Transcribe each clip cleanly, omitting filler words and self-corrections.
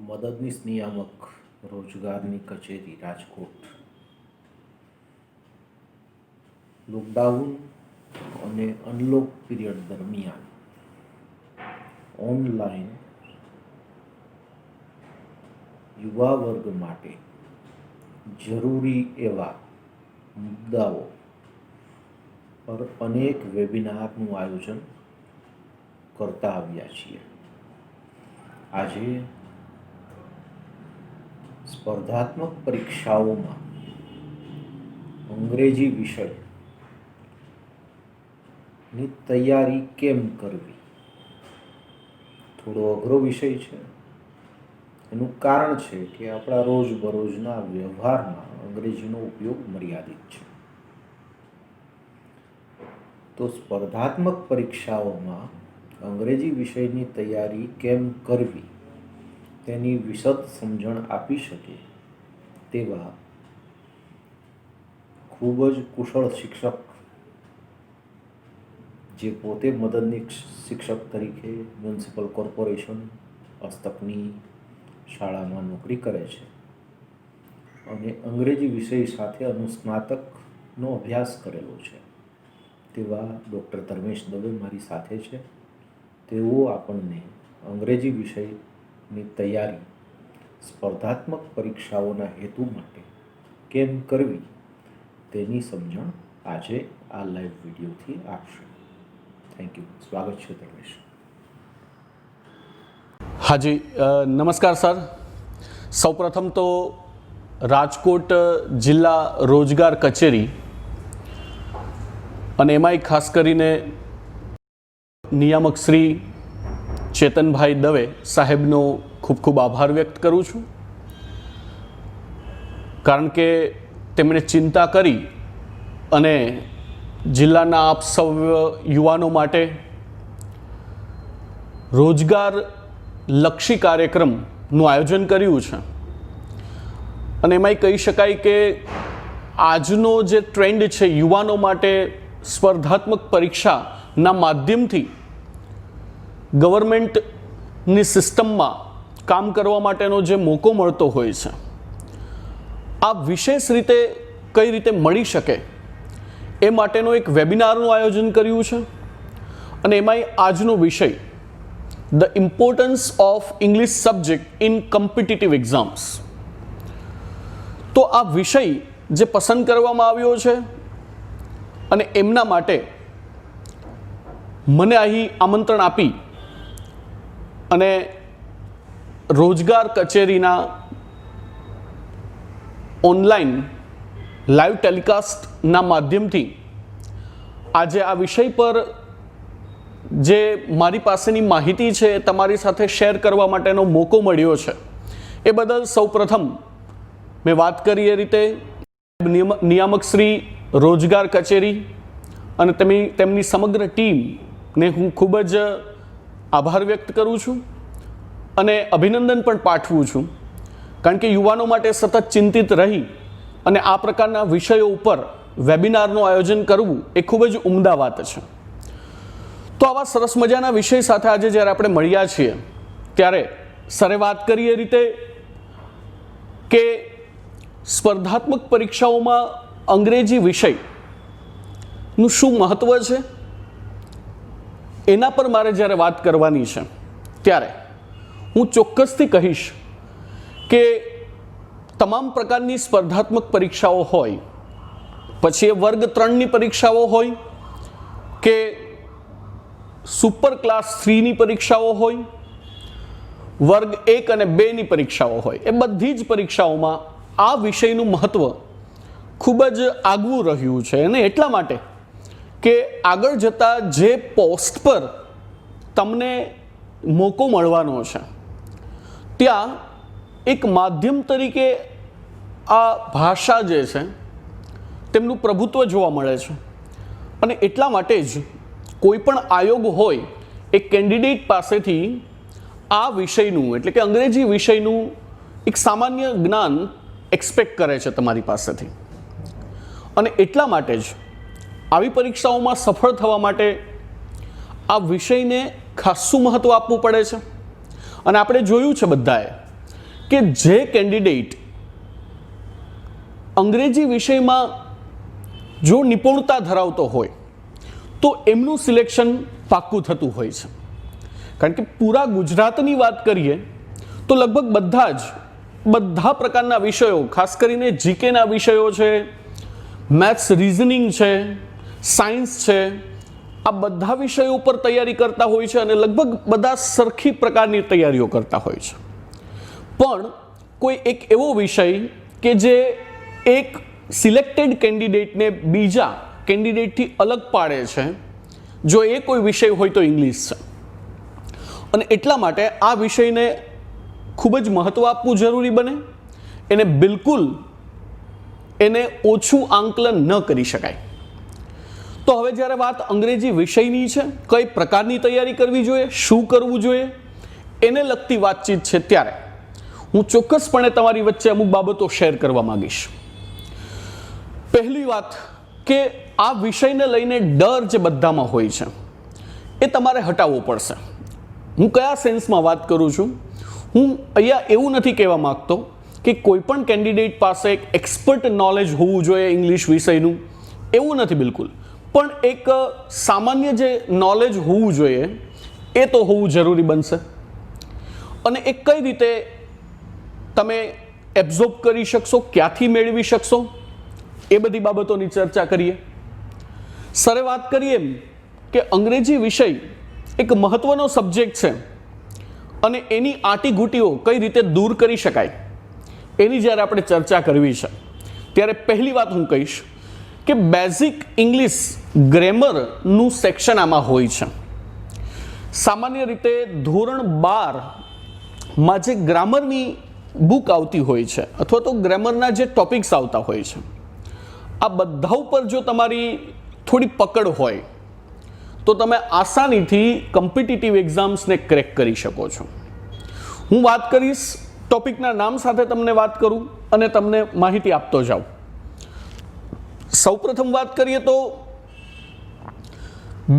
મદદનીશ નિયામક રોજગારની કચેરી રાજકોટ લોકડાઉન અને અનલોક પીરિયડ દરમિયાન ઓનલાઈન યુવા વર્ગ માટે જરૂરી એવા મુદ્દાઓ પર અનેક વેબિનારનું આયોજન કરતા આવ્યા છીએ. આજે સ્પર્ધાત્મક પરીક્ષાઓમાં અંગ્રેજી વિષયની તૈયારી કેમ કરવી થોડો અઘરો વિષય છે. એનું કારણ છે કે આપણા રોજબરોજના વ્યવહારમાં અંગ્રેજીનો ઉપયોગ મર્યાદિત છે. તો સ્પર્ધાત્મક પરીક્ષાઓમાં અંગ્રેજી વિષયની તૈયારી કેમ કરવી તેની વિશદ સમજણ આપી શકે તેવા ખૂબ જ કુશળ શિક્ષક, જે પોતે મદદનીશ શિક્ષક તરીકે મ્યુનિસિપલ કોર્પોરેશન હસ્તકની શાળામાં નોકરી કરે છે અને અંગ્રેજી વિષય સાથે અનુસ્નાતકનો અભ્યાસ કરેલો છે તેવા ડૉક્ટર ધર્મેશ દવે મારી સાથે છે. તેઓ આપણને અંગ્રેજી વિષયની તૈયારી સ્પર્ધાત્મક પરીક્ષાઓના હેતુ માટે કેમ કરવી તેની સમજણ આજે આ લાઈવ વિડીયોથી આપશે. Thank you. સ્વાગત છે ધર્મેશ. હાજી, નમસ્કાર સર. સૌપ્રથમ તો રાજકોટ જિલ્લા રોજગાર કચેરી અને એમાંય ખાસ કરીને નિયામક શ્રી ચેતનભાઈ દવે સાહેબનો ખૂબ ખૂબ આભાર વ્યક્ત કરું છું, કારણ કે તેમણે ચિંતા કરી અને જિલ્લાના આપ સૌ યુવાનો માટે રોજગાર લક્ષી કાર્યક્રમનું આયોજન કર્યું છે. અને એમાંય કહી શકાય કે આજનો જે ટ્રેન્ડ છે યુવાનો માટે સ્પર્ધાત્મક પરીક્ષાના માધ્યમથી ગવર્મેન્ટની સિસ્ટમમાં કામ કરવા માટેનો જે મોકો મળતો હોય છે, આ વિશેષ રીતે કઈ રીતે મળી શકે એ માટેનો એક વેબિનારનું આયોજન કર્યું છે. અને એમાંય આજનો વિષય the importance of English subject in competitive exams. તો આ વિષય જે પસંદ કરવામાં આવ્યો છે અને એમના માટે મને અહીં આમંત્રણ આપી અને રોજગાર કચેરીના ઓનલાઈન લાઈવ ટેલિકાસ્ટના માધ્યમથી આજે આ વિષય પર જે મારી પાસેની માહિતી છે એ તમારી સાથે શેર કરવા માટેનો મોકો મળ્યો છે, એ બદલ સૌપ્રથમ મેં વાત કરી એ રીતે નિયામક શ્રી રોજગાર કચેરી અને તેમની સમગ્ર ટીમને હું ખૂબ જ આભાર વ્યક્ત કરું છું અને અભિનંદન પણ પાઠવું છું, કારણ કે યુવાનો માટે સતત ચિંતિત રહી અને આ પ્રકારના વિષયો ઉપર વેબિનારનું આયોજન કરવું એ ખૂબ જ ઉમદા વાત છે. તો આવા સરસ મજાના વિષય સાથે આજે જ્યારે આપણે મળ્યા છીએ ત્યારે સરે વાત કરીએ રીતે કે સ્પર્ધાત્મક પરીક્ષાઓમાં અંગ્રેજી વિષયનું શું મહત્ત્વ છે એના પર મારે જ્યારે વાત કરવાની છે ત્યારે હું ચોક્કસથી કહીશ કે તમામ પ્રકારની સ્પર્ધાત્મક પરીક્ષાઓ હોય, પછી એ વર્ગ 3ની પરીક્ષાઓ હોય કે સુપર ક્લાસ 3ની પરીક્ષાઓ હોય, વર્ગ 1 અને 2ની પરીક્ષાઓ હોય, એ બધી જ પરીક્ષાઓમાં આ વિષયનું મહત્ત્વ ખૂબ જ આગવું રહ્યું છે. અને એટલા માટે કે આગળ જતાં જે પોસ્ટ પર તમને મોકો મળવાનો છે ત્યાં એક માધ્યમ તરીકે આ ભાષા જે છે તેમનું પ્રભુત્વ જોવા મળે છે. અને એટલા માટે જ કોઈ પણ આયોગ હોય એ કેન્ડિડેટ પાસેથી આ વિષયનું એટલે કે અંગ્રેજી વિષયનું એક સામાન્ય જ્ઞાન એક્સપેક્ટ કરે છે તમારી પાસેથી. અને એટલા માટે જ આવી પરીક્ષાઓમાં સફળ થવા માટે આ વિષયને ખાસ્સું મહત્ત્વ આપવું પડે છે. અને આપણે જોયું છે બધાએ કે જે કેન્ડિડેટ અંગ્રેજી વિષયમાં જો નિપુણતા ધરાવતો હોય તો એમનું સિલેક્શન પાક્કું થતું હોય છે. કારણ કે પૂરા ગુજરાતની વાત કરીએ તો લગભગ બધા પ્રકારના વિષયો, ખાસ કરીને જીકેના વિષયો છે, મેથ્સ, રિઝનિંગ છે, સાયન્સ છે, આ બધા વિષયો ઉપર તૈયારી કરતા હોય છે અને લગભગ બધા સરખી પ્રકારની તૈયારીઓ કરતા હોય છે. પણ કોઈ એક એવો વિષય કે જે એક સિલેક્ટેડ કેન્ડિડેટને બીજા કેન્ડિડેટથી અલગ પાડે છે, જો એ કોઈ વિષય હોય તો ઇંગ્લિશ છે. અને એટલા માટે આ વિષયને ખૂબ જ મહત્ત્વ આપવું જરૂરી બને. એને બિલકુલ ઓછું આંકલન ન કરી શકાય. તો હવે જ્યારે વાત અંગ્રેજી વિષયની છે, કઈ પ્રકારની તૈયારી કરવી જોઈએ, શું કરવું જોઈએ, એને લગતી વાતચીત છે, ત્યારે હું ચોક્કસપણે તમારી વચ્ચે અમુક બાબતો શેર કરવા માંગીશ. પહેલી વાત કે આ વિષયને લઈને ડર જે બધામાં હોય છે એ તમારે હટાવવો પડશે. હું કયા સેન્સમાં વાત કરું છું? હું અહીંયા એવું નથી કહેવા માગતો કે કોઈ પણ કેન્ડિડેટ પાસે એક એક્સપર્ટ નોલેજ હોવું જોઈએ ઇંગ્લિશ વિષયનું, એવું નથી બિલકુલ. પણ એક સામાન્ય જે નોલેજ હોવું જોઈએ એ તો હોવું જરૂરી બનશે. અને એ કઈ રીતે તમે એબ્ઝોર્બ કરી શકશો, ક્યાંથી મેળવી શકશો, એ બધી બાબતોની ચર્ચા કરીએ. સરે વાત કરીએ એમ કે અંગ્રેજી વિષય એક મહત્વનો સબ્જેક્ટ છે અને એની આંટીઘૂંટીઓ કઈ રીતે દૂર કરી શકાય એની જ્યારે આપણે ચર્ચા કરવી છે, ત્યારે પહેલી વાત હું કહીશ કે બેઝિક ઇંગ્લિશ ગ્રેમરનું સેક્શન આમાં હોય છે. સામાન્ય રીતે ધોરણ 12માં જે ગ્રામરની બુક આવતી હોય છે અથવા તો ગ્રામરના જે ટોપિક્સ આવતા હોય છે, આ બધા ઉપર જો તમારી થોડી પકડ હોય તો તમે આસાનીથી કોમ્પિટિટિવ એક્ઝામ્સને ક્રેક કરી શકો છો. હું વાત કરીશ, ટોપિકના નામ સાથે તમને વાત કરું અને તમને માહિતી આપતો જાઉં. સૌપ્રથમ વાત કરીએ તો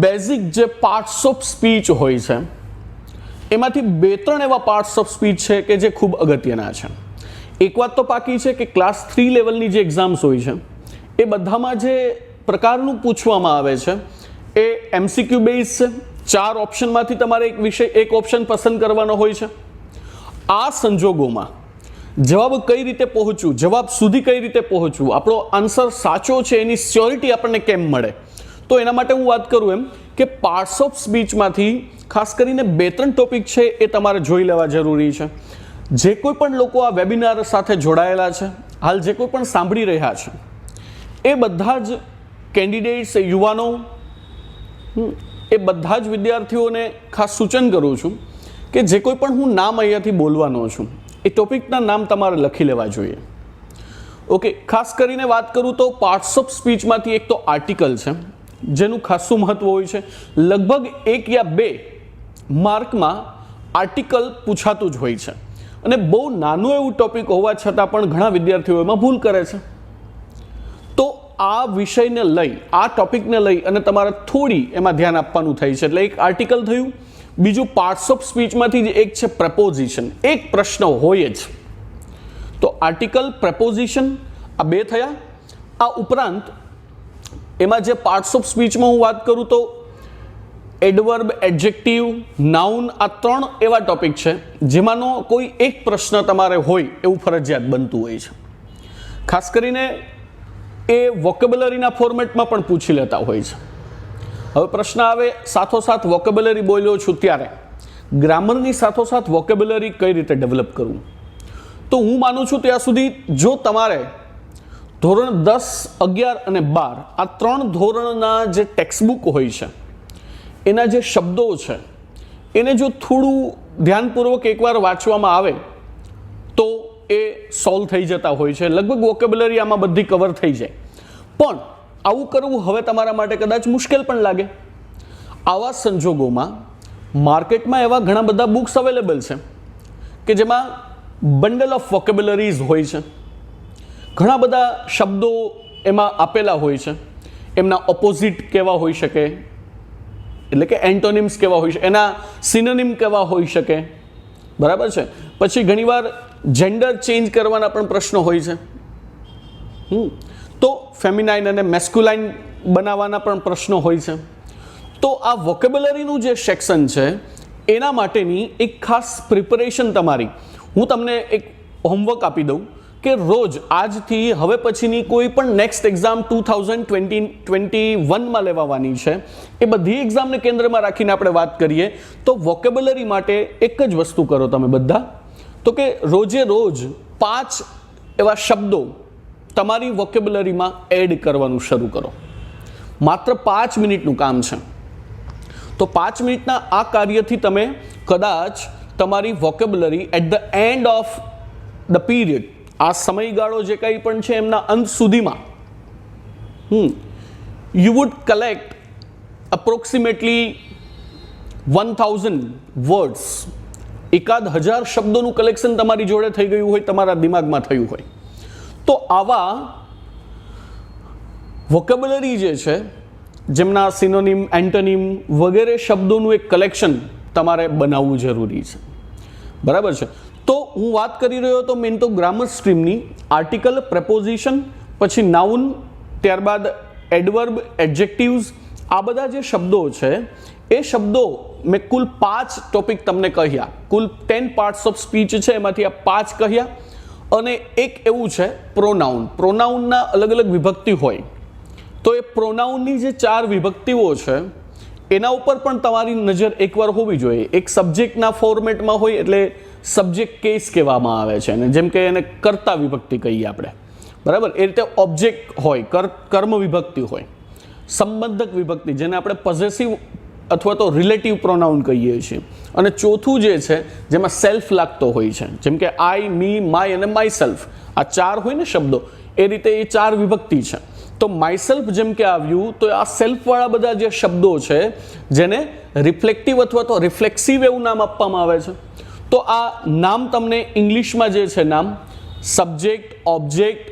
બેઝિક જે પાર્ટ્સ ઓફ સ્પીચ હોય છે એમાંથી 2-3 એવા પાર્ટ્સ ઓફ સ્પીચ છે કે જે ખૂબ અગત્યના છે. એક વાત તો પાકી છે કે ક્લાસ 3 લેવલની જે એક્ઝામ્સ હોય છે એ બધામાં જે પ્રકારનું પૂછવામાં આવે છે એ MCQ બેઝ છે. 4 ઓપ્શનમાંથી તમારે એક ઓપ્શન પસંદ કરવાનો હોય છે. આ સંજોગોમાં જવાબ કઈ રીતે પહોંચવું, જવાબ સુધી કઈ રીતે પહોંચવું, આપણો આન્સર સાચો છે એની શ્યોરિટી આપણને કેમ મળે, તો એના માટે હું વાત કરું એમ કે પાર્ટ્સ ઓફ સ્પીચમાંથી ખાસ કરીને 2-3 ટોપિક છે એ તમારે જોઈ લેવા જરૂરી છે. જે કોઈ પણ લોકો આ વેબિનાર સાથે જોડાયેલા છે, હાલ જે કોઈ પણ સાંભળી રહ્યા છે, એ બધા જ કેન્ડિડેટ્સ, યુવાનો, એ બધા જ વિદ્યાર્થીઓને ખાસ સૂચન કરું છું કે જે કોઈ પણ હું નામ અહીંયાથી બોલવાનો છું એ ટોપિકના નામ તમારે લખી લેવા જોઈએ. ઓકે, ખાસ કરીને વાત કરું તો પાર્ટ્સ ઓફ સ્પીચમાંથી એક તો આર્ટિકલ છે જેનું ખાસું મહત્વ હોય છે. લગભગ 1 યા 2 માર્કમાં આર્ટિકલ પૂછાતું જ હોય છે અને બહુ નાનું એવું ટોપિક હોવા છતાં પણ ઘણા વિદ્યાર્થીઓ એમાં ભૂલ કરે છે. તો આ વિષયને લઈ, આ ટોપિકને લઈ અને તમારે થોડી એમાં ધ્યાન આપવાનું થાય છે. એટલે એક આર્ટિકલ થયું, બીજું પાર્ટ્સ ઓફ સ્પીચમાંથી જ એક છે પ્રપોઝિશન. એક પ્રશ્ન હોય જ તો આર્ટિકલ, પ્રપોઝિશન, આ 2 થયા. આ ઉપરાંત એમાં જે પાર્ટ્સ ઓફ સ્પીચમાં હું વાત કરું તો એડવર્બ, એડજેક્ટિવ, નાઉન, આ 3 એવા ટોપિક છે જેમાંનો કોઈ એક પ્રશ્ન તમારે હોય એવું ફરજિયાત બનતું હોય છે. ખાસ કરીને એ વોકેબ્યુલરીના ફોર્મેટમાં પણ પૂછી લેતા હોય છે. હવે પ્રશ્ન આવે, સાથોસાથ વોકેબ્યુલરી બોલ્યો છું ત્યારે ગ્રામરની સાથોસાથ વોકેબ્યુલરી કઈ રીતે ડેવલપ કરવું? તો હું માનું છું ત્યાં સુધી જો તમારે ધોરણ 10, 11 અને 12 આ 3 ધોરણના જે ટેક્સ્ટબુક હોય છે એના જે શબ્દો છે એને જો થોડું ધ્યાનપૂર્વક એકવાર વાંચવામાં આવે તો એ સોલ્વ થઈ જતા હોય છે. લગભગ વોકેબ્યુલરી આમાં બધી કવર થઈ જાય. પણ આવું કરવું હવે તમારા માટે કદાચ મુશ્કેલ પણ લાગે. આવા સંજોગોમાં માર્કેટમાં એવા ઘણા બધા બુક્સ અવેલેબલ છે કે જેમાં બંડલ ઓફ વોકેબ્યુલરીઝ હોય છે. ઘણા બધા શબ્દો એમાં આપેલા હોય છે. એમના ઓપોઝિટ કેવા હોઈ શકે, એટલે કે એન્ટોનિમ્સ કેવા હોઈ શકે, એના સિનોનિમ કેવા હોઈ શકે, બરાબર છે. પછી ઘણીવાર જેન્ડર ચેન્જ કરવાના પણ પ્રશ્નો હોય છે. તો ફેમિનાઇન અને મેસ્ક્યુલાઇન બનાવવાના પણ પ્રશ્નો હોય છે. તો આ વોકેબ્યુલરીનું જે સેક્શન છે એના માટેની એક ખાસ પ્રિપરેશન તમારી હું તમને એક હોમવર્ક આપી દઉં કે રોજ આજથી હવે પછીની કોઈ પણ નેક્સ્ટ એક્ઝામ 2021માં લેવાની છે એ બધી એક્ઝામને કેન્દ્રમાં રાખીને આપણે વાત કરીએ તો વોકેબ્યુલરી માટે એક જ વસ્તુ કરો તમે બધા, તો કે રોજે રોજ 5 એવા શબ્દો તમારી વોકેબ્યુલરીમાં એડ કરવાનું શરૂ કરો. માત્ર 5 મિનિટનું કામ છે. તો 5 મિનિટના આ કાર્યથી તમે કદાચ તમારી vocabulary at the end of the period, આ સમયગાળો જે કંઈ પણ છે એમના અંત સુધીમાં you would collect approximately 1000 words, 1000 શબ્દોનું કલેક્શન તમારી જોડે થઈ ગયું હોય, તમારા દિમાગમાં થયું હોય. તો આવા વોકેબ્યુલરી જે છે જેમના સિનોનિમ, એન્ટોનિમ વગેરે શબ્દોનું એક કલેક્શન તમારે બનાવવું જરૂરી છે. બરાબર છે. તો હું વાત કરી રહ્યો હતો મેન તો ગ્રામર સ્ટ્રીમની. આર્ટિકલ, પ્રેપોઝિશન, પછી નાઉન, ત્યારબાદ એડવર્બ, એડજેક્ટિવ્સ, આ બધા જે શબ્દો છે એ શબ્દો મેં કુલ 5 ટોપિક તમને કહ્યા. કુલ 10 પાર્ટ્સ ઓફ સ્પીચ છે એમાંથી આ 5 કહ્યા. અને એક એવું છે પ્રોનાઉન. પ્રોનાઉનના અલગ અલગ વિભક્તિ હોય તો એ પ્રોનાઉનની જે 4 વિભક્તિઓ છે એના ઉપર પણ તમારી નજર એકવાર હોવી જોઈએ. એક સબ્જેક્ટના ફોર્મેટમાં હોય એટલે સબ્જેક્ટ કેસ કહેવામાં આવે છે અને જેમ કે એને કર્તા વિભક્તિ કહીએ આપણે. બરાબર. એ રીતે ઓબ્જેક્ટ હોય, કર્મ વિભક્તિ હોય, સંબંધક વિભક્તિ જેને આપણે પોઝેસિવ અથવા તો રિલેટિવ પ્રોનાઉન કહીએ છીએ. અને ચોથું જે છે જેમાં સેલ્ફ લાગતો હોય છે જેમ કે આઈ, મી, માય અને માય સેલ્ફ. આ 4 હોય ને શબ્દો એ રીતે એ 4 વિભક્તિ છે. તો માયસેલ્ફ જેમ કે આવ્યું તો આ સેલ્ફવાળા બધા જે શબ્દો છે જેને રિફ્લેક્ટિવ અથવા તો રિફ્લેક્સિવ એવું નામ આપવામાં આવે છે. તો આ નામ તમને ઇંગ્લિશમાં જે છે નામ સબ્જેક્ટ, ઓબ્જેક્ટ,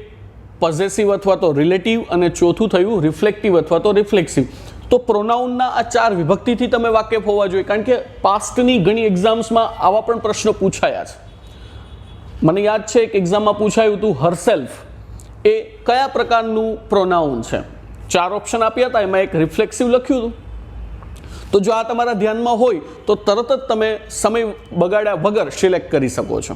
પોઝેસિવ અથવા તો રિલેટિવ અને ચોથું થયું રિફ્લેક્ટિવ અથવા તો રિફ્લેક્સિવ. તો પ્રોનાઉનના આ 4 વિભક્તિથી તમે વાકેફ હોવા જોઈએ કારણ કે પાસ્ટની ઘણી એક્ઝામ્સમાં આવા પણ પ્રશ્નો પૂછાયા છે. મને યાદ છે એક એક્ઝામમાં પૂછાયું હતું હરસેલ્ફ એ કયા પ્રકારનું પ્રોનાઉન છે. 4 ઓપ્શન આપ્યા હતા, એમાં એક રિફ્લેક્સિવ લખ્યું હતું. તો જો આ તમારા ધ્યાનમાં હોય તો તરત જ તમે સમય બગાડ્યા વગર સિલેક્ટ કરી શકો છો.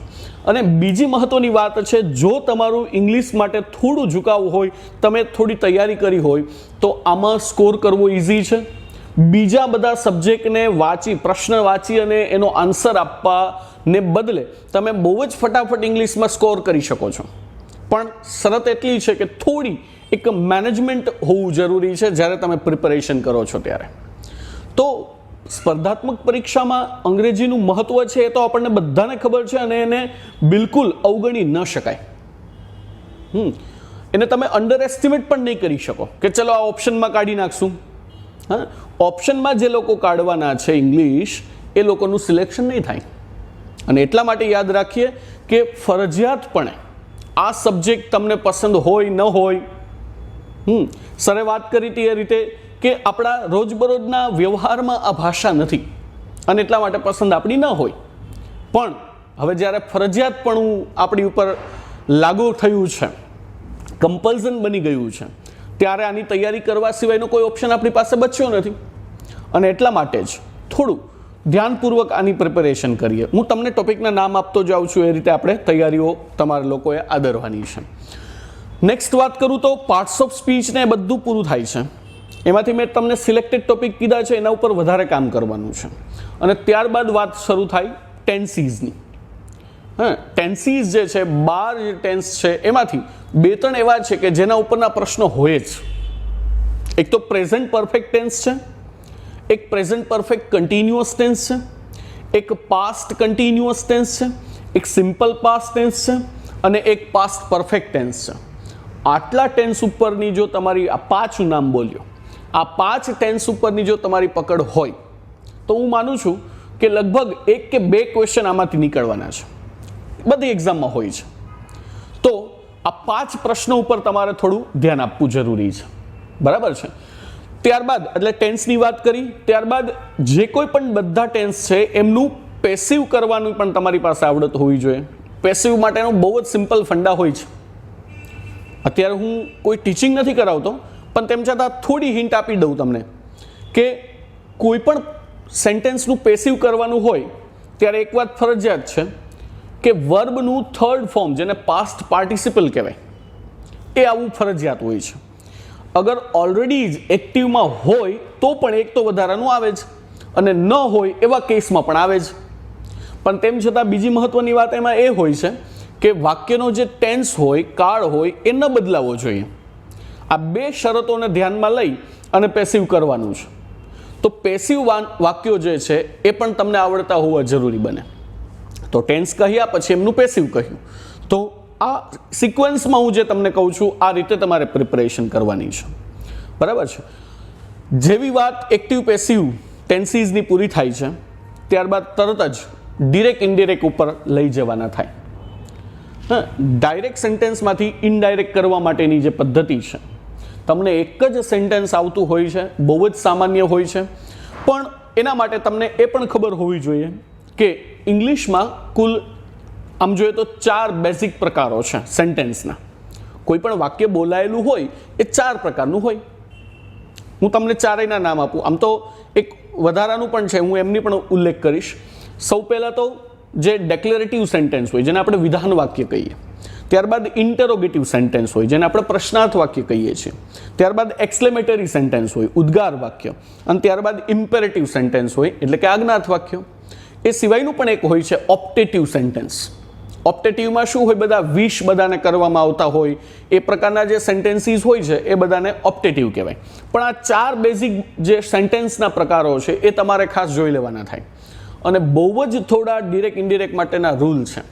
અને બીજી મહત્વની વાત છે જો તમારું ઇંગ્લિશ માટે થોડું ઝુકાવ હોય, તમે થોડી તૈયારી કરી હોય તો આમાં સ્કોર કરવો ઇઝી છે. બીજા બધા સબ્જેક્ટને વાંચી, પ્રશ્ન વાંચી અને એનો આન્સર આપવાને બદલે તમે બહુ જ ફટાફટ ઇંગ્લિશમાં સ્કોર કરી શકો છો. પણ શરત એટલી છે કે થોડી એક મેનેજમેન્ટ હોવું જરૂરી છે જ્યારે તમે પ્રિપેરેશન કરો છો ત્યારે. તો સ્પર્ધાત્મક પરીક્ષામાં અંગ્રેજીનું મહત્વ છે એ તો આપણને બધાને ખબર છે અને એને બિલકુલ અવગણી ન શકાય. એને તમે અંડર એસ્ટિમેટ પણ નહીં કરી શકો કે ચલો આ ઓપ્શનમાં કાઢી નાખશું. હા, ઓપ્શનમાં જે લોકો કાઢવાના છે ઇંગ્લિશ એ લોકોનું સિલેક્શન નહીં થાય. અને એટલા માટે યાદ રાખીએ કે ફરજિયાતપણે આ સબ્જેક્ટ તમને પસંદ હોય ન હોય, સરે વાત કરી હતી એ રીતે કે આપણા રોજબરોજના વ્યવહારમાં આ ભાષા નથી અને એટલા માટે પસંદ આપણી ન હોય. પણ હવે જ્યારે ફરજિયાતપણું આપણી ઉપર લાગુ થયું છે, કમ્પલ્ઝન બની ગયું છે, ત્યારે આની તૈયારી કરવા સિવાયનો કોઈ ઓપ્શન આપણી પાસે બચ્યો નથી. અને એટલા માટે જ થોડું ધ્યાનપૂર્વક આની પ્રિપેરેશન કરીએ. હું તમને ટોપિકના નામ આપતો જાઉં છું, એ રીતે આપણે તૈયારીઓ તમારા લોકોએ આદરવાની છે. નેક્સ્ટ વાત કરું તો પાર્ટ્સ ઓફ સ્પીચ ને બધું પૂરું થાય છે. એમાંથી મેં તમને સિલેક્ટેડ ટોપિક કીધા છે, એના ઉપર વધારે કામ કરવાનું છે. અને ત્યારબાદ વાત શરૂ થાય ટેન્સીસની. હા, ટેન્સીસ જે છે 12 જે ટેન્સ છે એમાંથી 2-3 એવા છે કે જેના ઉપરના પ્રશ્નો હોય જ. એક તો પ્રેઝન્ટ પરફેક્ટ ટેન્સ છે, એક પ્રેઝન્ટ પરફેક્ટ કન્ટિન્યુઅસ ટેન્સ છે, એક પાસ્ટ કન્ટિન્યુઅસ ટેન્સ છે, એક સિમ્પલ પાસ્ટ ટેન્સ છે અને એક પાસ્ટ પરફેક્ટ ટેન્સ છે. આટલા ટેન્સ ઉપરની જો તમારી આ 5 નામ બોલ્યો, આ 5 ટેન્સ ઉપરની જો તમારી પકડ હોય તો હું માનું છું કે લગભગ 1 કે 2 ક્વેશ્ચન આમાંથી નીકળવાના છે. બધી એક્ઝામમાં હોય છે. તો આ 5 પ્રશ્નો ઉપર તમારે થોડું ધ્યાન આપવું જરૂરી છે. બરાબર છે. ત્યારબાદ એટલે ટેન્સની વાત કરી, ત્યારબાદ જે કોઈ પણ બધા ટેન્સ છે એમનું પેસિવ કરવાનું પણ તમારી પાસે આવડત હોવી જોઈએ. પેસિવ માટેનો બહુ જ સિમ્પલ ફંડા હોય છે. અત્યારે હું કોઈ ટીચિંગ નથી કરાવતો, પણ તેમ છતાં થોડી હિન્ટ આપી દઉં તમને કે કોઈ પણ સેન્ટેન્સનું પેસિવ કરવાનું હોય ત્યારે એક વાત ફરજિયાત છે કે વર્બનું થર્ડ ફોર્મ, જેને પાસ્ટ પાર્ટિસિપલ કહેવાય, એ આવવું ફરજિયાત હોય છે. અગર ઓલરેડી જ એક્ટિવમાં હોય તો પણ એક તો વધારાનું આવે જ, અને ન હોય એવા કેસમાં પણ આવે જ. પણ તેમ છતાં બીજી મહત્વની વાત એમાં એ હોય છે કે વાક્યનો જે ટેન્સ હોય, કાળ હોય, એ ન બદલાવો જોઈએ. આ બે શરતોને ધ્યાનમાં લઈ અને પેસિવ કરવાનું છે. તો પેસિવ વાક્યો જે છે એ પણ તમને આવડતા હોવા જરૂરી બને. તો ટેન્સ કહ્યા પછી એમનું પેસિવ કહ્યું. તો આ સિક્વન્સમાં હું જે તમને કહું છું આ રીતે તમારે પ્રિપરેશન કરવાની છે. બરાબર છે. જેવી વાત એક્ટિવ પેસિવ ટેન્સીસની પૂરી થાય છે ત્યારબાદ તરત જ ડિરેક્ટ ઇનડિરેક્ટ ઉપર લઈ જવાના થાય. ડાયરેક્ટ સેન્ટેન્સમાંથી ઇનડાયરેક્ટ કરવા માટેની જે પદ્ધતિ છે, તમને એક જ સેન્ટેન્સ આવતું હોય છે, બહુ જ સામાન્ય હોય છે, પણ એના માટે તમને એ પણ ખબર હોવી જોઈએ કે ઇંગ્લિશમાં કુલ આમ જોઈએ તો 4 બેઝિક પ્રકારો છે સેન્ટેન્સના. કોઈ પણ વાક્ય બોલાયેલું હોય એ 4 પ્રકારનું હોય. હું તમને ચારેયના નામ આપું. આમ તો એક વધારાનું પણ છે, હું એમની પણ ઉલ્લેખ કરીશ. સૌ પહેલાં તો જે ડેક્લેરેટિવ સેન્ટેન્સ હોય જેને આપણે વિધાન વાક્ય કહીએ, ત્યારબાદ ઇન્ટરોગેટિવ સેન્ટેન્સ હોય જેને આપણે પ્રશ્નાર્થ વાક્ય કહીએ છીએ, ત્યારબાદ એક્સક્લેમેટરી સેન્ટેન્સ હોય, ઉદ્ગાર વાક્ય, અને ત્યારબાદ ઇમ્પેરેટિવ સેન્ટેન્સ હોય એટલે કે આજ્ઞાર્થ વાક્ય. એ સિવાયનું પણ એક હોય છે ઓપ્ટેટિવ સેન્ટેન્સ. ઓપ્ટેટિવમાં શું હોય, બધા વિશ બધાને કરવામાં આવતા હોય એ પ્રકારના જે સેન્ટેન્સીસ હોય છે એ બધાને ઓપ્ટેટિવ કહેવાય. પણ આ 4 બેઝિક જે સેન્ટેન્સના પ્રકારો છે એ તમારે ખાસ જોઈ લેવાના થાય. અને બહુ જ થોડા ડિરેક્ટ ઇનડિરેક્ટ માટેના રૂલ છે.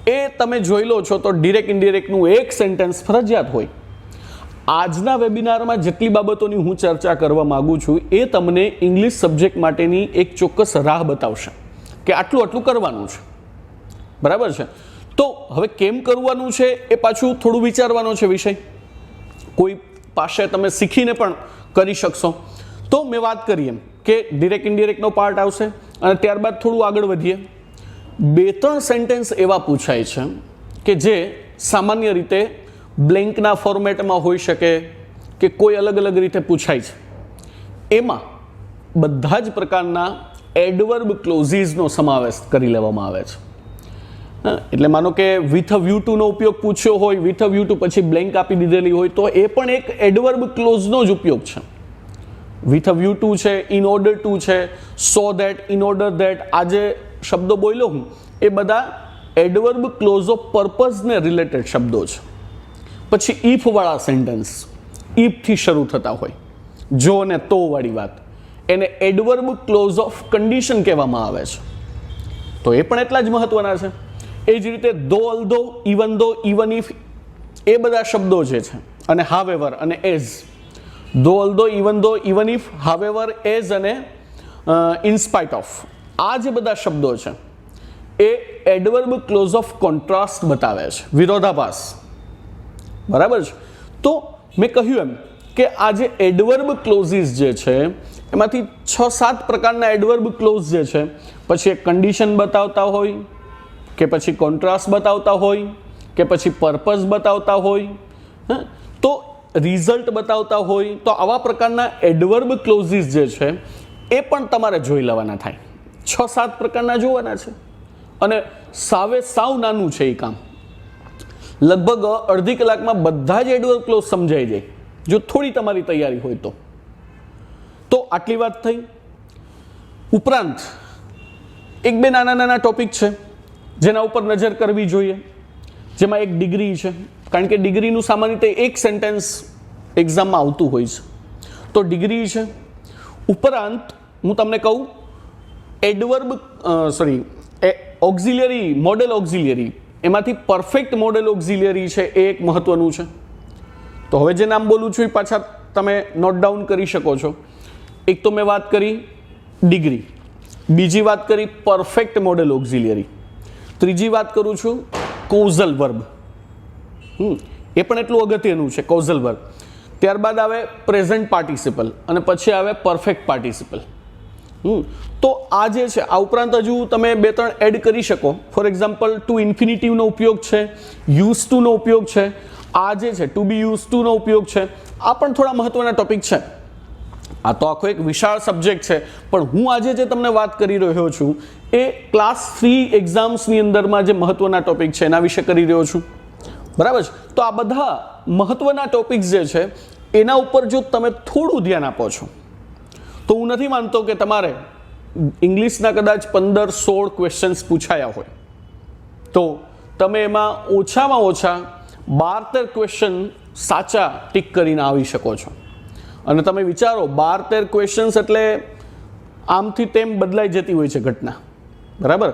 એ તમે જોઈ લો છો તો ડિરેક્ટ ઇનડિરેક્ટનું એક સેન્ટેન્સ ફરજિયાત હોય. આજના વેબિનારમાં જેટલી બાબતોની હું ચર્ચા કરવા માગું છું એ તમને ઇંગ્લિશ સબ્જેક્ટ માટેની એક ચોક્કસ રાહ બતાવશે કે આટલું આટલું કરવાનું છે. બરાબર છે. તો હવે કેમ કરવાનું છે એ પાછું થોડું વિચારવાનો છે વિષય. કોઈ પાસે તમે શીખીને પણ કરી શકશો. તો મેં વાત કરી એમ કે ડિરેક્ટ ઇનડિરેક્ટનો પાર્ટ આવશે અને ત્યારબાદ થોડું આગળ વધીએ. 2-3 સેન્ટેન્સ એવા પૂછાય છે કે જે સામાન્ય રીતે બ્લેન્કના ફોર્મેટમાં હોઈ શકે કે કોઈ અલગ અલગ રીતે પૂછાય છે. એમાં બધા જ પ્રકારના એડવર્બ ક્લોઝીસનો સમાવેશ કરી લેવામાં આવે છે. એટલે માનો કે વિથ અ વ્યૂ ટુ નો ઉપયોગ પૂછ્યો હોય, વિથ અ વ્યૂ ટુ પછી બ્લેન્ક આપી દીધેલી હોય તો એ પણ એક એડવર્બ ક્લોઝનો જ ઉપયોગ છે. વિથ અ વ્યૂ ટુ છે, ઇન ઓર્ડર ટુ છે, so that, in order that, આ જે શબ્દો બોલ્યો હું એ બધા એડવર્બ ક્લોઝ ઓફ પર્પઝને રિલેટેડ શબ્દો છે. પછી ઇફ વાળા સેન્ટેન્સ, ઇફથી શરૂ થતા હોય, જો અને તો વાળી વાત, એને એડવર્બ ક્લોઝ ઓફ કન્ડિશન કહેવામાં આવે છે. તો એ પણ એટલા જ મહત્વના છે. એ જ રીતે ધો, ઓલ્ધો, ઇવન ઇફ, એ બધા શબ્દો જે છે, અને હાવેવર અને એઝ. ધો, ઓલ્ધો, ઇવન ઇફ, હાવેવર, એઝ અને ઇન સ્પાઇટ ઓફ, આ જે બધા શબ્દો છે એ એડવર્બ ક્લોઝ ઓફ કોન્ટ્રાસ્ટ બતાવે છે, વિરોધાભાસ. બરાબર છે. તો મેં કહ્યું એમ કે આ જે એડવર્બ ક્લોઝીસ જે છે એમાંથી 6-7 પ્રકારના એડવર્બ ક્લોઝ જે છે, પછી એક કન્ડિશન બતાવતા હોય, કે પછી કોન્ટ્રાસ્ટ બતાવતા હોય, કે પછી પર્પઝ બતાવતા હોય, તો રિઝલ્ટ બતાવતા હોય. તો આવા પ્રકારના એડવર્બ ક્લોઝીસ જે છે એ પણ તમારે જોઈ લેવાના થાય. 6-7 પ્રકારના જોવાના છે અને સાવ નાનું છે એ કામ. લગભગ અડધી કલાકમાં બધા જ એડવર્બ ક્લોઝ સમજાઈ જાય જો થોડી તમારી તૈયારી હોય તો. તો આટલી વાત થઈ. ઉપરાંત 1-2 નાના ટોપિક છે જેના ઉપર નજર કરવી જોઈએ, જેમાં એક ડિગ્રી છે. કારણ કે ડિગ્રીનું સામાન્ય રીતે એક સેન્ટેન્સ એક્ઝામમાં આવતું હોય છે. તો ડિગ્રી છે. ઉપરાંત હું તમને કહું ઓક્ઝિલિયરી, મોડેલ ઓક્ઝિલિયરી, એમાંથી પરફેક્ટ મોડેલ ઓક્ઝિલિયરી છે એ એક મહત્વનું છે. તો હવે જે નામ બોલું છું એ પાછા તમે નોટ ડાઉન કરી શકો છો. એક તો મેં વાત કરી ડિગ્રી, બીજી વાત કરી પરફેક્ટ મોડેલ ઓક્ઝિલિયરી, ત્રીજી વાત કરું છું કોઝલ વર્બ. એ પણ એટલું અગત્યનું છે કોઝલ વર્બ. ત્યારબાદ આવે પ્રેઝન્ટ પાર્ટિસિપલ અને પછી આવે પરફેક્ટ પાર્ટિસિપલ. તો આ જે છે આ ઉપરાંત હજુ તમે 2-3 એડ કરી શકો. ફોર એક્ઝામ્પલ ટુ ઇન્ફિનિટિવનો ઉપયોગ છે, યુઝ ટુનો ઉપયોગ છે, આ જે છે ટુ બી યુઝ ટુનો ઉપયોગ છે. આ પણ થોડા મહત્વના ટોપિક છે. આ તો આખો એક વિશાળ સબ્જેક્ટ છે, પણ હું આજે જે તમને વાત કરી રહ્યો છું એ ક્લાસ 3 એક્ઝામ્સની અંદરમાં જે મહત્વના ટોપિક છે એના વિશે કરી રહ્યો છું. બરાબર છે. તો આ બધા મહત્વના ટોપિક્સ જે છે એના ઉપર જો તમે થોડું ધ્યાન આપો છો તો હું નથી માનતો કે તમારે ઇંગ્લિશના કદાચ 15-16 ક્વેશ્ચન્સ પૂછાયા હોય તો તમે એમાં ઓછામાં ઓછા 12-13 ક્વેશ્ચન સાચા ટીક કરીને આવી શકો છો. અને તમે વિચારો 12-13 ક્વેશ્ચન્સ એટલે આમથી તેમ બદલાઈ જતી હોય છે ઘટના. બરાબર.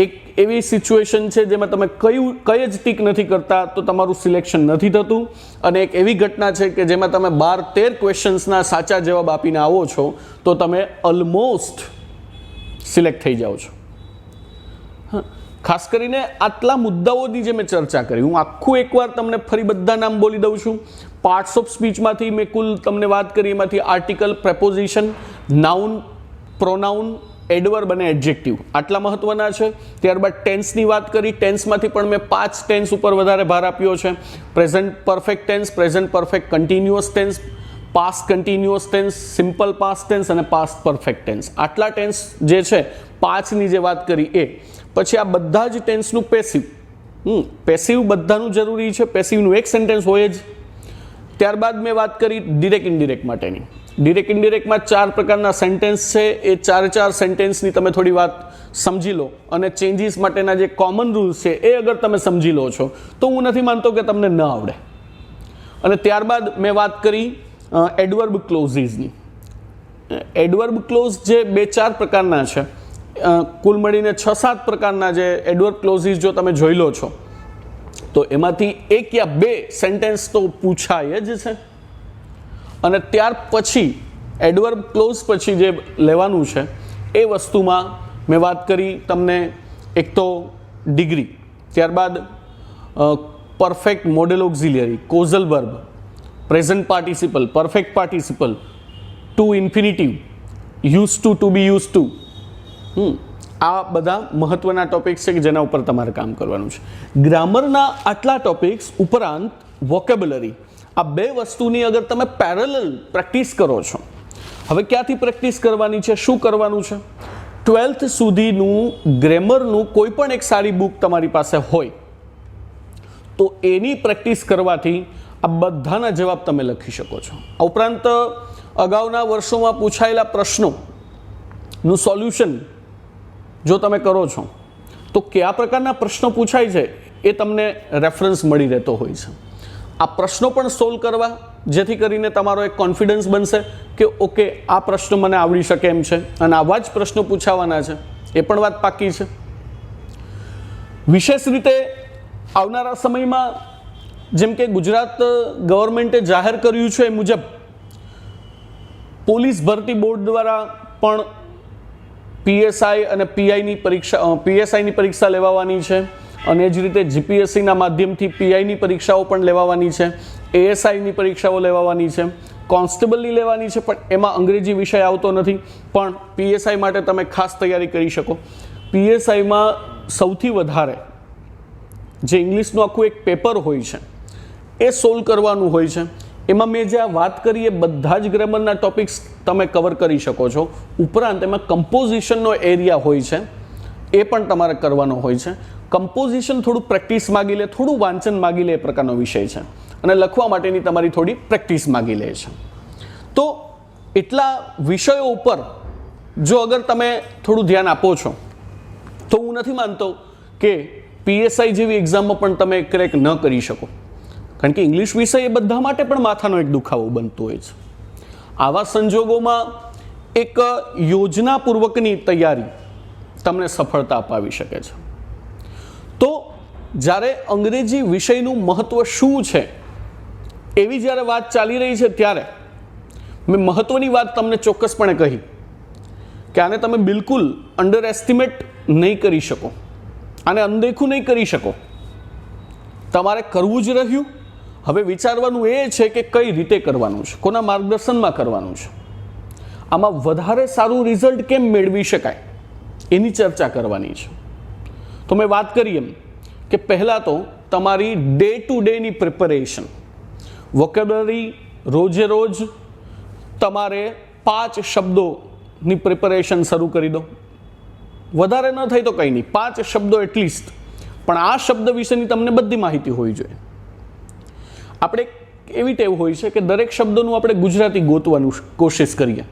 એક એવી સિચ્યુએશન છે જેમાં તમે કઈ જ ટીક નથી કરતા તો તમારું સિલેક્શન નથી થતું, અને એક એવી ઘટના છે કે જેમાં તમે 12-13 ક્વેશ્ચન્સના સાચા જવાબ આપીને આવો છો તો તમે ઓલમોસ્ટ સિલેક્ટ થઈ જાઓ છો. ખાસ કરીને આટલા મુદ્દાઓની જે મેં ચર્ચા કરી, હું આખું એકવાર તમને ફરી બધા નામ બોલી દઉં છું. પાર્ટ્સ ઓફ સ્પીચમાંથી મેં કુલ તમને વાત કરી, એમાંથી article, preposition, noun, pronoun, adverb અને એડજેક્ટિવ આટલા મહત્વના છે. ત્યારબાદ ટેન્સની વાત કરી. ટેન્સમાંથી પણ મેં 5 ટેન્સ ઉપર વધારે ભાર આપ્યો છે. Present perfect tense, present perfect continuous tense, past continuous tense, simple past tense અને પાસ્ટ પરફેક્ટ ટેન્સ. આટલા ટેન્સ જે છે 5ની જે વાત કરી એ. પછી આ બધા જ ટેન્સનું પેસિવ. પેસિવ બધાનું જરૂરી છે, પેસિવનું એક સેન્ટેન્સ હોય જ. ત્યારબાદ મેં વાત કરી ડિરેક્ટ ઇનડિરેક્ટ માટેની. ડિરેક્ટ ઇનડિરેક્ટમાં 4 પ્રકારના સેન્ટેન્સ છે. એ 4 સેન્ટેન્સની તમે થોડી વાત સમજી લો, અને ચેન્જીસ માટેના જે કોમન રૂલ્સ છે એ અગર તમે સમજી લો છો તો હું નથી માનતો કે તમને ન આવડે. અને ત્યારબાદ મેં વાત કરી એડવર્બ ક્લોઝીસની. એડવર્બ ક્લોઝ જે 2-4 પ્રકારના છે, કુલ મળીને 6-7 પ્રકારના જે એડવર્બ ક્લોઝીસ જો તમે જોઈ લો છો તો એમાંથી 1 યા 2 સેન્ટેન્સ તો પૂછાય જ છે. અને ત્યાર પછી એડવર્બ ક્લોઝ પછી જે લેવાનું છે એ વસ્તુમાં મેં વાત કરી તમને એક તો ડિગ્રી, ત્યારબાદ perfect modal auxiliary, causal verb, present participle, perfect participle, to infinitive, use to be use to. આ બધા મહત્વના ટોપિક્સ છે કે જેના ઉપર તમારે કામ કરવાનું છે. ગ્રામરના આટલા ટોપિક્સ ઉપરાંત વોકેબ્યુલરી, આ 2 વસ્તુની અગર તમે પેરેલલ પ્રેક્ટિસ કરો છો. હવે ક્યાંથી પ્રેક્ટિસ કરવાની છે, શું કરવાનું છે? 12th સુધીનું ગ્રામરનું કોઈ પણ એક સારી બુક તમારી પાસે હોય તો એની પ્રેક્ટિસ કરવાથી આ બધાના જવાબ તમે લખી શકો છો. આ ઉપરાંત અગાઉના વર્ષોમાં પૂછાયેલા પ્રશ્નોનું સોલ્યુશન જો તમે કરો છો તો કયા પ્રકારના પ્રશ્નો પૂછાય છે એ તમને રેફરન્સ મળી રહેતો હોય છે. આ પ્રશ્નો પણ સોલ્વ કરવા જેથી કરીને તમારો એક કોન્ફિડન્સ બનશે કે ઓકે આ પ્રશ્ન મને આવડી શકે એમ છે, અને આવા જ પ્રશ્નો પૂછાવાના છે, એ પણ વાત પાકી છે. વિશેષ રીતે આવનારા સમયમાં જેમ કે ગુજરાત ગવર્મેન્ટે જાહેર કર્યું છે એ મુજબ પોલીસ ભરતી બોર્ડ દ્વારા પણ પીએસઆઈ અને પીએસઆઈની પરીક્ષા લેવાવાની છે, અને જ રીતે જીપીએસસીના માધ્યમથી પીઆઈની પરીક્ષાઓ પણ લેવાવાની છે, એએસઆઈની પરીક્ષાઓ લેવાવાની છે, કોન્સ્ટેબલની લેવાની છે, પણ એમાં અંગ્રેજી વિષય આવતો નથી. પણ પીએસઆઈ માટે તમે ખાસ તૈયારી કરી શકો. પીએસઆઈમાં સૌથી વધારે જે ઇંગ્લિશનું આખું એક પેપર હોય છે એ સોલ્વ કરવાનું હોય છે. એમાં મેં જે આ વાત કરી એ બધા જ ગ્રામરના ટોપિક્સ તમે કવર કરી શકો છો. ઉપરાંત એમાં કમ્પોઝિશનનો એરિયા હોય છે એ પણ તમારે કરવાનો હોય છે. કમ્પોઝિશન થોડું પ્રેક્ટિસ માગી લે, થોડું વાંચન માગી લે એ પ્રકારનો વિષય છે, અને લખવા માટેની તમારી થોડી પ્રેક્ટિસ માગી લે છે. તો એટલા વિષયો ઉપર જો અગર તમે થોડું ધ્યાન આપો છો તો હું નથી માનતો કે પીએસઆઈ જેવી એક્ઝામમાં પણ તમે ક્રેક ન કરી શકો, કારણ કે ઇંગ્લિશ વિષય એ બધા માટે પણ માથાનો એક દુખાવો બનતો હોય છે. આવા સંજોગોમાં એક યોજનાપૂર્વકની તૈયારી તમને સફળતા અપાવી શકે છે. તો જ્યારે અંગ્રેજી વિષયનું મહત્ત્વ શું છે એવી જ્યારે વાત ચાલી રહી છે ત્યારે મેં મહત્ત્વની વાત તમને ચોક્કસપણે કહી કે આને તમે બિલકુલ અંડર એસ્ટિમેટ નહીં કરી શકો, આને અનદેખું નહીં કરી શકો. તમારે કરવું જ રહ્યું. હવે વિચારવાનું એ છે કે કઈ રીતે કરવાનું છે, કોના માર્ગદર્શનમાં કરવાનું છે. આમાં વધારે સારું રિઝલ્ટ કેમ મેળવી શકાય એની ચર્ચા કરવાની છે. તો મેં વાત કરી એમ કે પહેલાં તો તમારી day to Danny preparation, vocabulary રોજે રોજ તમારે 5 શબ્દોની પ્રિપેરેશન શરૂ કરી દો. વધારે ન થઈ તો કંઈ નહીં, 5 શબ્દો એટલીસ્ટ, પણ આ શબ્દ વિશેની તમને બધી માહિતી હોવી જોઈએ. આપણે એવી ટેવ હોય છે કે દરેક શબ્દોનું આપણે ગુજરાતી ગોતવાનું કોશિશ કરીએ,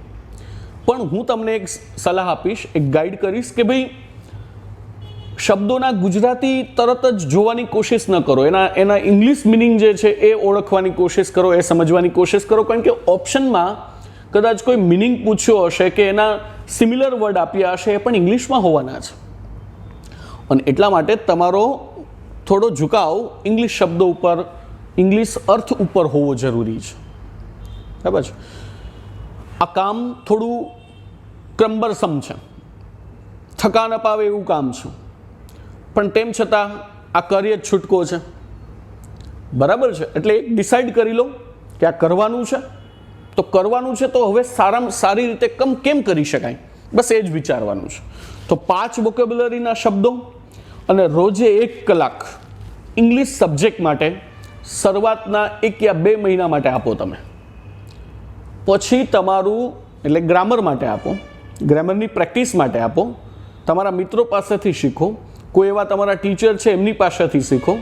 પણ હું તમને એક સલાહ આપીશ, એક ગાઈડ કરીશ કે ભાઈ શબ્દોના ગુજરાતી તરત જ જોવાની કોશિશ ન કરો, એના ઇંગ્લિશ મિનિંગ જે છે એ ઓળખવાની કોશિશ કરો, એ સમજવાની કોશિશ કરો. કારણ કે ઓપ્શનમાં કદાચ કોઈ મિનિંગ પૂછ્યો હશે કે એના સિમિલર વર્ડ આપ્યા હશે, એ પણ ઇંગ્લિશમાં હોવાના છે. અને એટલા માટે તમારો થોડો ઝુકાવ ઇંગ્લિશ શબ્દો ઉપર, ઇંગ્લિશ અર્થ ઉપર હોવો જરૂરી છે. બરાબર છે. આ કામ થોડું ક્રમબરસમ છે, થકાન અપાવે એવું કામ છે, પણ તેમ છતાં આ કરીએ જ છૂટકો છે. બરાબર છે. એટલે ડિસાઈડ કરી લો કે આ કરવાનું છે, તો કરવાનું છે તો હવે સારામાં સારી રીતે કેમ કરી શકાય, બસ એ જ વિચારવાનું છે. તો 5 વોકેબ્યુલરીના શબ્દો અને રોજે 1 કલાક ઇંગ્લિશ સબ્જેક્ટ માટે શરૂઆતના 1 યા 2 મહિના માટે આપો તમે. પછી તમારું એટલે ગ્રામર માટે આપો, ગ્રામરની પ્રેક્ટિસ માટે આપો, તમારા મિત્રો પાસેથી શીખો, કોઈ એવા તમારા ટીચર છે એમની પાસેથી શીખો.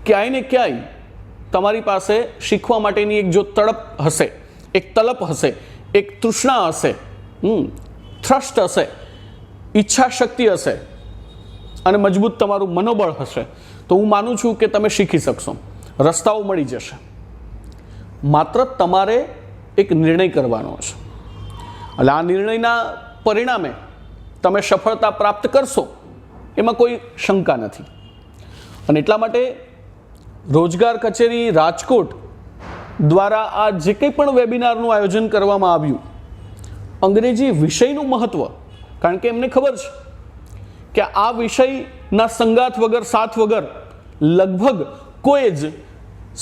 ક્યાંય ને ક્યાંય તમારી પાસે શીખવા માટેની એક જો તડપ હશે, એક તલપ હશે, એક તૃષ્ણા હશે, થ્રસ્ટ હશે, ઈચ્છા શક્તિ હશે અને મજબૂત તમારું મનોબળ હશે, તો હું માનું છું કે તમે શીખી શકશો. રસ્તાઓ મળી જશે. માત્ર તમારે એક નિર્ણય કરવાનો છે. એટલે આ નિર્ણયના પરિણામે તમે સફળતા પ્રાપ્ત કરશો એમાં કોઈ શંકા નથી. અને એટલા માટે રોજગાર કચેરી રાજકોટ દ્વારા આ જે કંઈ પણ વેબિનારનું આયોજન કરવામાં આવ્યું, અંગ્રેજી વિષયનું મહત્ત્વ, કારણ કે એમને ખબર છે કે આ વિષયના સંગાથ વગર, સાથ વગર લગભગ કોઈ જ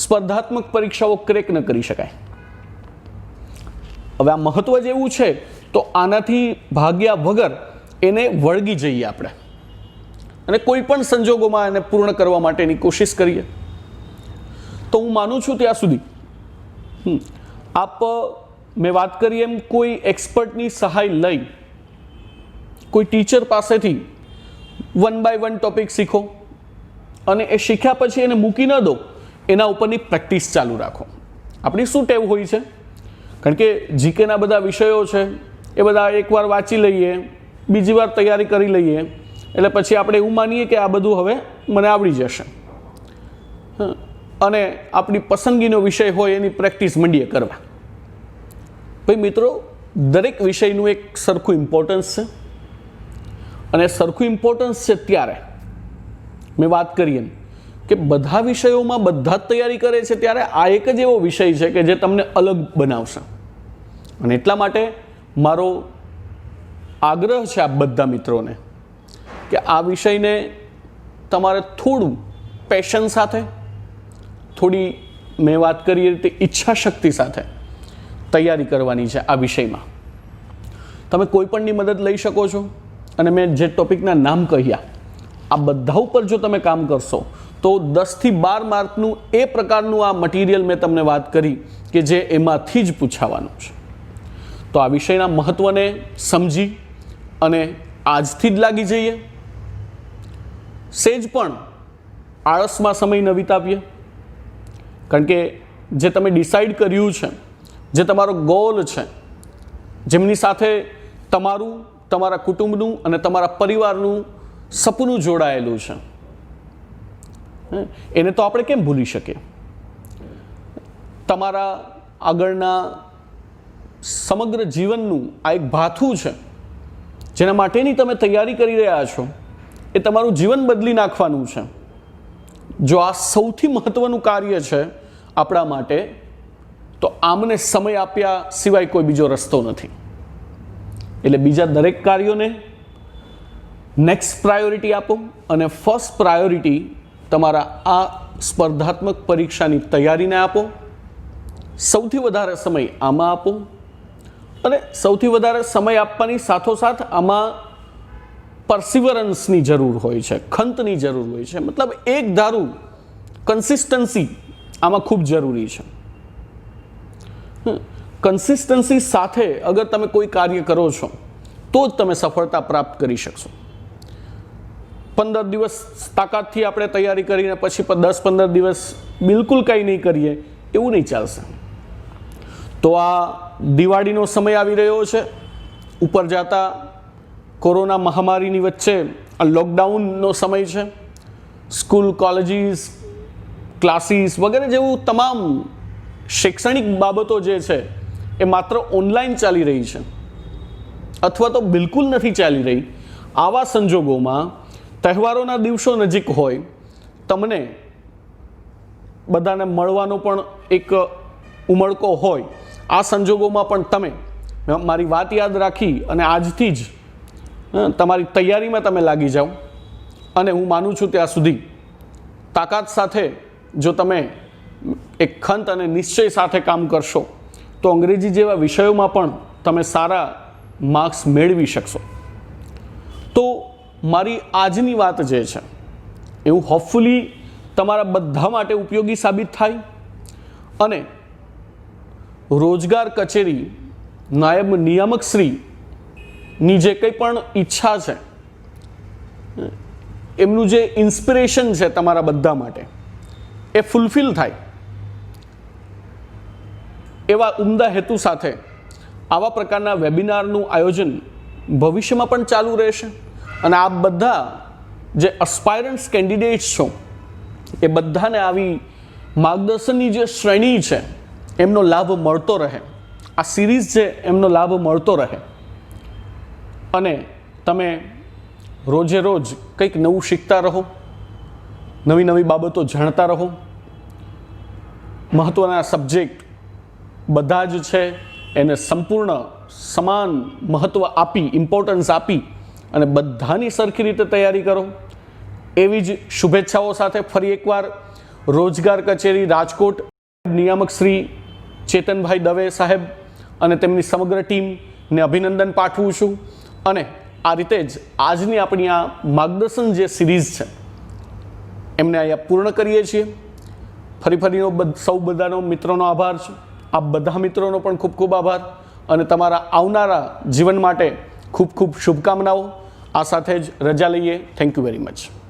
સ્પર્ધાત્મક પરીક્ષાઓ ક્રેક ન કરી શકાય. હવે આ મહત્ત્વ જ એવું છે તો આનાથી ભાગ્યા વગર એને વળગી જઈએ આપણે અને કોઈ પણ સંજોગોમાં એને પૂર્ણ કરવા માટેની કોશિશ કરીએ. તો હું માનું છું ત્યાં સુધી આપ, મેં વાત કરી એમ, કોઈ એક્સપર્ટની સહાય લઈ, કોઈ ટીચર પાસેથી 1 by 1 ટોપિક શીખો અને એ શીખ્યા પછી એને મૂકી ન દો, એના ઉપરની પ્રેક્ટિસ ચાલુ રાખો. આપણી શું ટેવ હોય છે, કારણ કે જીકેના બધા વિષયો છે એ બધા એકવાર વાંચી લઈએ, બીજી વાર તૈયારી કરી લઈએ, એટલે પછી આપણે એવું માનીએ કે આ બધું હવે મને આવડી જશે અને આપણી પસંદગીનો વિષય હોય એની પ્રેક્ટિસ મંડીએ કરવા. ભાઈ મિત્રો, દરેક વિષયનું એક સરખું ઇમ્પોર્ટન્સ છે અને સરખું ઇમ્પોર્ટન્સ છે ત્યારે મેં વાત કરી એમ કે બધા વિષયોમાં બધા જ તૈયારી કરે છે, ત્યારે આ એક જ એવો વિષય છે કે જે તમને અલગ બનાવશે. અને એટલા માટે મારો આગ્રહ છે આ બધા મિત્રોને કે આ વિષયને તમારે થોડું પેશન સાથે, થોડી મેં વાત કરી એ રીતે ઈચ્છા શક્તિ સાથે તૈયારી કરવાની છે. આ વિષયમાં તમે કોઈ પણની મદદ લઈ શકો છો અને મેં જે ટોપિકના નામ કહ્યા આ બધા ઉપર જો તમે કામ કરશો તો 10 થી 12 માર્કનું એ પ્રકારનું આ મટીરિયલ મેં તમને વાત કરી કે જે એમાંથી જ પૂછાવાનું છે. તો આ વિષયના મહત્ત્વને સમજી અને આજથી જ લાગી જઈએ. સેજ પણ આળસમાં સમય ન વિતાવીએ, કારણ કે જે તમે ડિસાઈડ કર્યું છે, જે તમારો ગોલ છે, જેમની સાથે તમારું, તમારા કુટુંબનું અને તમારા પરિવારનું સપનું જોડાયેલું છે, એને તો આપણે કેમ ભૂલી શકીએ. તમારા આગળના સમગ્ર જીવનનું આ એક ભાથું છે જેના માટેની તમે તૈયારી કરી રહ્યા છો, એ તમારું જીવન બદલી નાખવાનું છે. જો આ સૌથી મહત્ત્વનું કાર્ય છે આપણા માટે, તો આમને સમય આપ્યા સિવાય કોઈ બીજો રસ્તો નથી. એટલે બીજા દરેક કાર્યોને નેક્સ્ટ પ્રાયોરિટી આપો અને ફર્સ્ટ પ્રાયોરિટી તમારા આ સ્પર્ધાત્મક પરીક્ષાની તૈયારીને આપો. સૌથી વધારે સમય આમાં આપો અને સૌથી વધારે સમય આપવાની સાથોસાથ આમાં પરસિવરન્સની જરૂર હોય છે, ખંતની જરૂર હોય છે. મતલબ એક ધારું કન્સિસ્ટન્સી આમાં ખૂબ જરૂરી છે. કન્સિસ્ટન્સી સાથે અગર તમે કોઈ કાર્ય કરો છો તો જ તમે સફળતા પ્રાપ્ત કરી શકશો. 15 દિવસ તાકાતથી આપણે તૈયારી કરીને પછી 10-15 દિવસ બિલકુલ કંઈ નહીં કરીએ એવું નહીં ચાલશે. તો આ દિવાળીનો સમય આવી રહ્યો છે. ઉપર જતા કોરોના મહામારીની વચ્ચે આ લોકડાઉનનો સમય છે. સ્કૂલ, કોલેજીસ, ક્લાસીસ વગેરે જેવું તમામ શૈક્ષણિક બાબતો જે છે એ માત્ર ઓનલાઈન ચાલી રહી છે અથવા તો બિલકુલ નથી ચાલી રહી. આવા સંજોગોમાં તહેવારોના દિવસો નજીક હોય, તમને બધાને મળવાનો પણ એક ઉમળકો હોય, આ સંજોગોમાં પણ તમે મારી વાત યાદ રાખી અને આજથી જ તમારી તૈયારીમાં તમે લાગી જાઓ. અને હું માનું છું ત્યાં સુધી તાકાત સાથે જો તમે એક ખંત અને નિશ્ચય સાથે કામ કરશો તો અંગ્રેજી જેવા વિષયોમાં પણ તમે સારા માર્ક્સ મેળવી શકશો. તો મારી આજની વાત જે છે એવું હોપફુલી તમારા બધા માટે ઉપયોગી સાબિત થાય અને રોજગાર કચેરી નાયબ નિયામક શ્રીની જે કંઈ પણ ઈચ્છા છે, એમનું જે ઇન્સ્પિરેશન છે તમારા બધા માટે એ ફૂલફિલ થાય એવા ઉમદા હેતુ સાથે આવા પ્રકારના વેબિનારનું આયોજન ભવિષ્યમાં પણ ચાલુ રહેશે. અને આપ બધા જે અસ્પાયરન્ટ્સ કેન્ડિડેટ્સ છો એ બધાને આવી માર્ગદર્શનની જે શ્રેણી છે એમનો લાભ મળતો રહે, આ સિરીઝ છે એમનો લાભ મળતો રહે અને તમે રોજે રોજ કંઈક નવું શીખતા રહો, નવી નવી બાબતો જાણતા રહો. મહત્ત્વના સબ્જેક્ટ બધા જ છે એને સંપૂર્ણ સમાન મહત્ત્વ આપી, ઇમ્પોર્ટન્સ આપી અને બધાની સરખી રીતે તૈયારી કરો. એવી જ શુભેચ્છાઓ સાથે ફરી એકવાર રોજગાર કચેરી રાજકોટ નિયામક શ્રી ચેતનભાઈ દવે સાહેબ અને તેમની સમગ્ર ટીમને અભિનંદન પાઠવું છું. અને આ રીતે જ આજની આપણી આ માર્ગદર્શન જે સિરીઝ છે એમને અહીંયા પૂર્ણ કરીએ છીએ. ફરીનો સૌ બધાનો મિત્રોનો આભાર છે. આ બધા મિત્રોનો પણ ખૂબ ખૂબ આભાર અને તમારા આવનારા જીવન માટે ખૂબ ખૂબ શુભકામનાઓ. આ સાથે જ રજા લઈએ. Thank you very much.